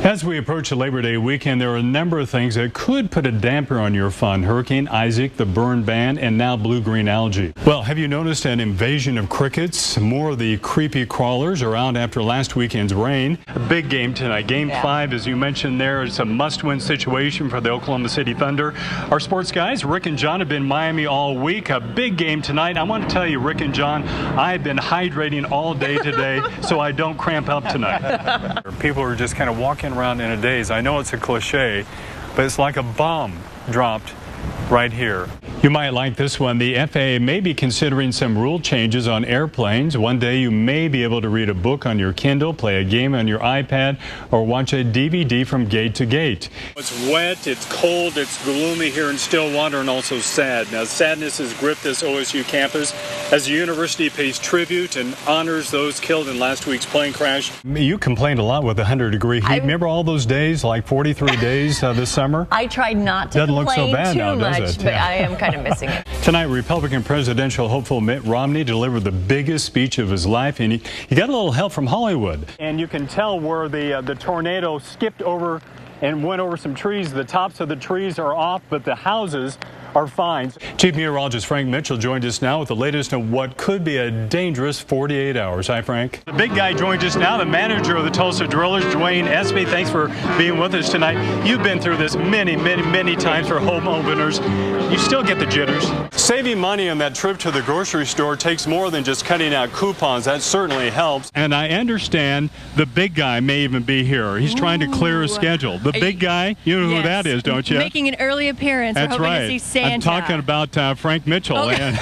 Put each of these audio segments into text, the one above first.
As we approach the Labor Day weekend, there are a number of things that could put a damper on your fun. Hurricane Isaac, the burn ban, and now blue-green algae. Well, have you noticed an invasion of crickets? More of the creepy crawlers are out after last weekend's rain. A big game tonight. Game 5, as you mentioned there, it's a must-win situation for the Oklahoma City Thunder. Our sports guys, Rick and John, have been in Miami all week. A big game tonight. I want to tell you, Rick and John, I've been hydrating all day today so I don't cramp up tonight. People are just kind of walking around in a daze. I know it's a cliche, but it's like a bomb dropped right here. You might like this one. The FAA may be considering some rule changes on airplanes. One day you may be able to read a book on your Kindle, play a game on your iPad, or watch a DVD from gate to gate. It's wet, it's cold, it's gloomy here in Stillwater, and also sad. Now, sadness has gripped this OSU campus as the university pays tribute and honors those killed in last week's plane crash. You complained a lot with 100-degree heat. Remember all those days, like 43 days this summer? I tried not to complain look so bad too now, much, does it? but I am kind of missing it. Tonight, Republican presidential hopeful Mitt Romney delivered the biggest speech of his life, and he got a little help from Hollywood. And you can tell where the tornado skipped over and went over some trees. The tops of the trees are off, but the houses are fine. Chief Meteorologist Frank Mitchell joined us now with the latest on what could be a dangerous 48 hours. Hi, Frank. The big guy joined us now, the manager of the Tulsa Drillers, Dwayne Espy. Thanks for being with us tonight. You've been through this many times for home openers. You still get the jitters. Saving money on that trip to the grocery store takes more than just cutting out coupons. That certainly helps. And I understand the big guy may even be here. He's trying to clear his schedule. The big guy, you know who that is, don't you? Making an early appearance. That's right. To see Santa. I'm talking about Frank Mitchell. Okay.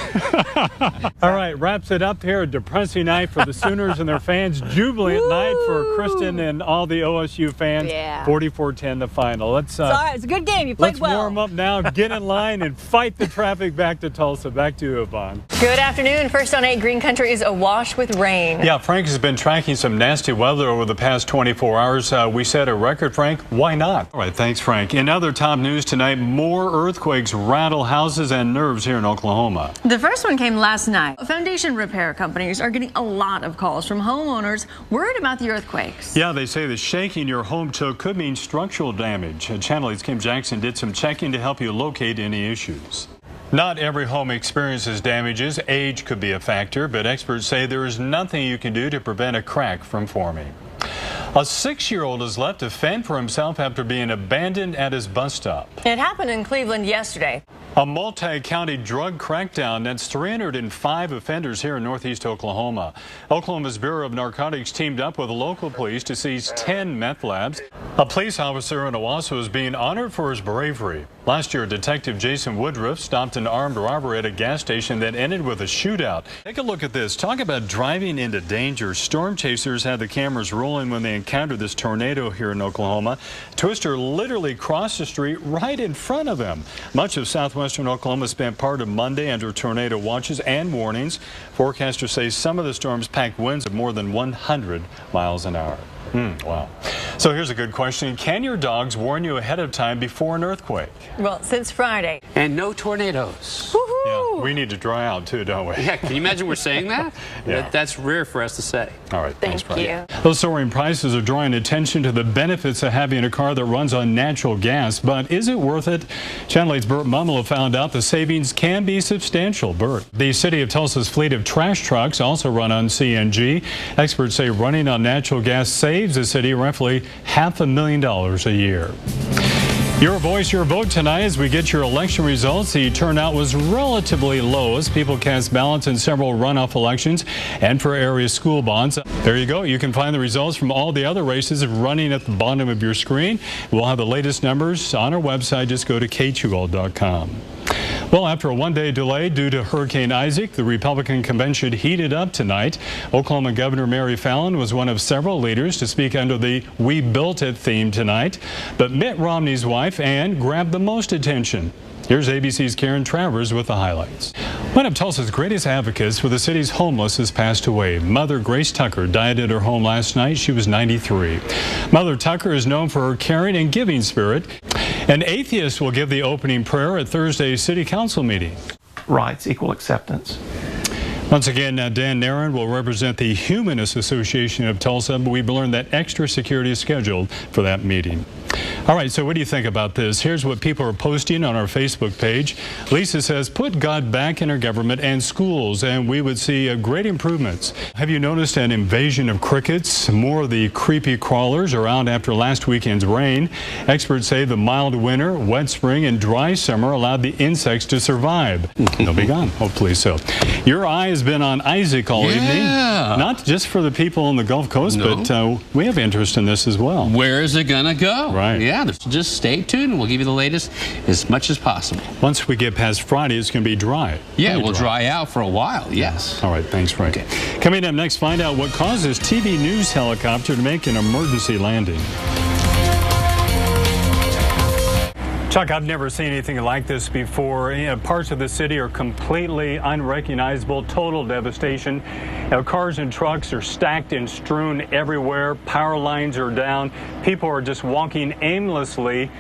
All right, wraps it up here. A depressing night for the Sooners and their fans. Jubilant night for Kristen and all the OSU fans. Yeah. 44-10 the final. It's all right. It's a good game. You played well. Let's warm up now, get in line, and fight the traffic back to Tulsa. Back to you, Yvonne. Good afternoon. First on 8, Green Country is awash with rain. Yeah, Frank has been tracking some nasty weather over the past 24 hours. We set a record, Frank. Why not? All right, thanks, Frank. In other top news tonight, more earthquakes rattle houses and nerves here in Oklahoma. The first one came last night. Foundation repair companies are getting a lot of calls from homeowners worried about the earthquakes. Yeah, they say the shaking your home took could mean structural damage. Channel 8's Kim Jackson did some checking to help you locate any issues. Not every home experiences damages. Age could be a factor, but experts say there is nothing you can do to prevent a crack from forming. A 6-year-old has left to fend for himself after being abandoned at his bus stop. It happened in Cleveland yesterday. A multi-county drug crackdown. That's 305 offenders here in northeast Oklahoma. Oklahoma's Bureau of Narcotics teamed up with local police to seize 10 meth labs. A police officer in Owasso is being honored for his bravery. Last year, Detective Jason Woodruff stopped an armed robbery at a gas station that ended with a shootout. Take a look at this. Talk about driving into danger. Storm chasers had the cameras rolling when they encountered this tornado here in Oklahoma. Twister literally crossed the street right in front of them. Much of southwestern Oklahoma spent part of Monday under tornado watches and warnings. Forecasters say some of the storms packed winds of more than 100 miles an hour. Wow. So here's a good question. Can your dogs warn you ahead of time before an earthquake? Well, since Friday. And no tornadoes. Yeah, we need to dry out too, don't we? Yeah, can you imagine we're saying that? Yeah. That's rare for us to say. All right, thanks, Thank you. Those soaring prices are drawing attention to the benefits of having a car that runs on natural gas, but is it worth it? Channel 8's Burt Mummel found out the savings can be substantial. Burt. The city of Tulsa's fleet of trash trucks also run on CNG. Experts say running on natural gas saves the city roughly $500,000 a year. Your voice, your vote tonight as we get your election results. The turnout was relatively low as people cast ballots in several runoff elections and for area school bonds. There you go. You can find the results from all the other races running at the bottom of your screen. We'll have the latest numbers on our website. Just go to KTUL.com. Well, after a one-day delay due to Hurricane Isaac, the Republican convention heated up tonight. Oklahoma Governor Mary Fallin was one of several leaders to speak under the We Built It theme tonight. But Mitt Romney's wife, Ann, grabbed the most attention. Here's ABC's Karen Travers with the highlights. One of Tulsa's greatest advocates for the city's homeless has passed away. Mother Grace Tucker died at her home last night. She was 93. Mother Tucker is known for her caring and giving spirit. An atheist will give the opening prayer at Thursday's city council meeting. Rights, equal acceptance. Once again, Dan Nairn will represent the Humanist Association of Tulsa, but we've learned that extra security is scheduled for that meeting. All right, so what do you think about this? Here's what people are posting on our Facebook page. Lisa says, put God back in our government and schools, and we would see great improvements. Have you noticed an invasion of crickets? More of the creepy crawlers are out after last weekend's rain. Experts say the mild winter, wet spring, and dry summer allowed the insects to survive. They'll be gone, hopefully so. Your eye has been on Isaac all evening. Not just for the people on the Gulf Coast, but we have interest in this as well. Where is it going to go? Right. Yeah, just stay tuned and we'll give you the latest as much as possible. Once we get past Friday, it's going to be dry. Yeah, it will dry out for a while, yes. All right, thanks, Frank. Okay. Coming up next, find out what causes TV news helicopter to make an emergency landing. Chuck, I've never seen anything like this before. Parts of the city are completely unrecognizable, total devastation. Cars and trucks are stacked and strewn everywhere. Power lines are down. People are just walking aimlessly,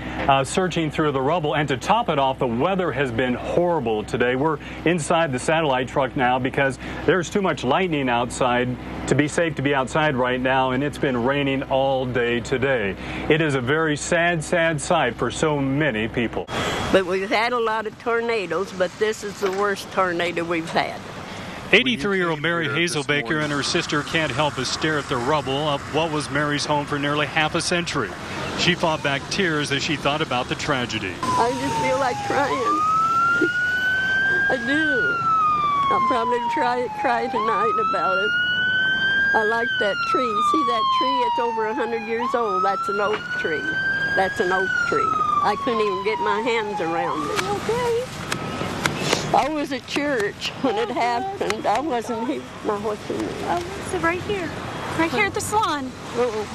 searching through the rubble. And to top it off, the weather has been horrible today. We're inside the satellite truck now because there's too much lightning outside to be safe to be outside right now, and it's been raining all day today. It is a very sad, sad sight for so many people. But we've had a lot of tornadoes, but this is the worst tornado we've had. 83-year-old Mary Hazelbaker and her sister can't help but stare at the rubble of what was Mary's home for nearly half a century. She fought back tears as she thought about the tragedy. I just feel like crying. I do. I'll probably cry tonight about it. I like that tree. See that tree? It's over 100 years old. That's an oak tree. That's an oak tree. I couldn't even get my hands around it. Okay. I was at church when it happened. I wasn't here. Now, what's in there? So right here. Right here at the salon.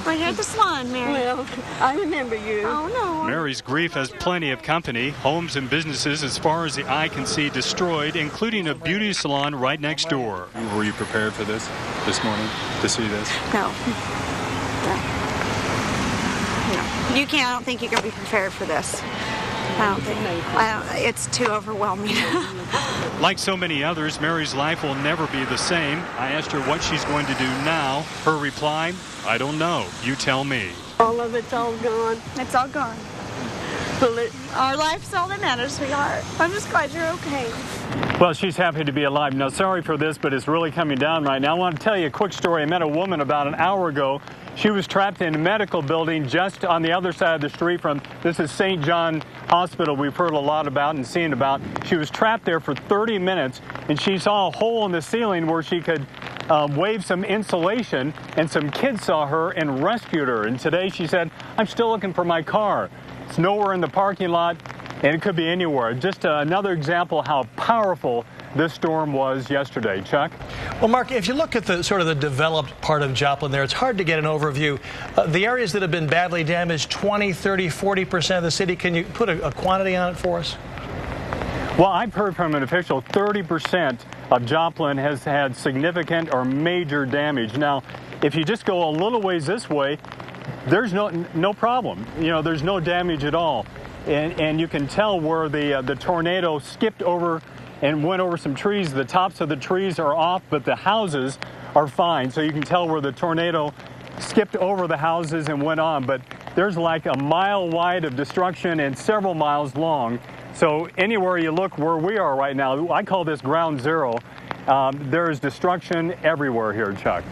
Right here at the salon, Mary. Well, I remember you. Oh, no. Mary's grief has plenty of company. Homes and businesses as far as the eye can see destroyed, including a beauty salon right next door. Were you prepared for this morning, to see this? No. You can't. I don't think you can be prepared for this. It's too overwhelming. Like so many others, Mary's life will never be the same. I asked her what she's going to do now. Her reply, I don't know. You tell me. All of it's all gone. It's all gone. Our life's all that matters, sweetheart. I'm just glad you're okay. Well, she's happy to be alive. Now, sorry for this, but it's really coming down right now. I want to tell you a quick story. I met a woman about an hour ago. She was trapped in a medical building just on the other side of the street from, this is St. John Hospital we've heard a lot about and seen about. She was trapped there for 30 minutes, and she saw a hole in the ceiling where she could wave some insulation, and some kids saw her and rescued her. And today she said, I'm still looking for my car. It's nowhere in the parking lot, and it could be anywhere. Just another example how powerful this storm was yesterday. Chuck? Well, Mark, if you look at the sort of the developed part of Joplin there, it's hard to get an overview. The areas that have been badly damaged, 20, 30, 40% of the city, can you put a quantity on it for us? Well, I've heard from an official 30% of Joplin has had significant or major damage. Now, if you just go a little ways this way, there's no problem. You know, there's no damage at all. And you can tell where the tornado skipped over and went over some trees. The tops of the trees are off, but the houses are fine. So you can tell where the tornado skipped over the houses and went on. But there's like a mile wide of destruction and several miles long. So anywhere you look where we are right now, I call this ground zero. There's destruction everywhere here, Chuck.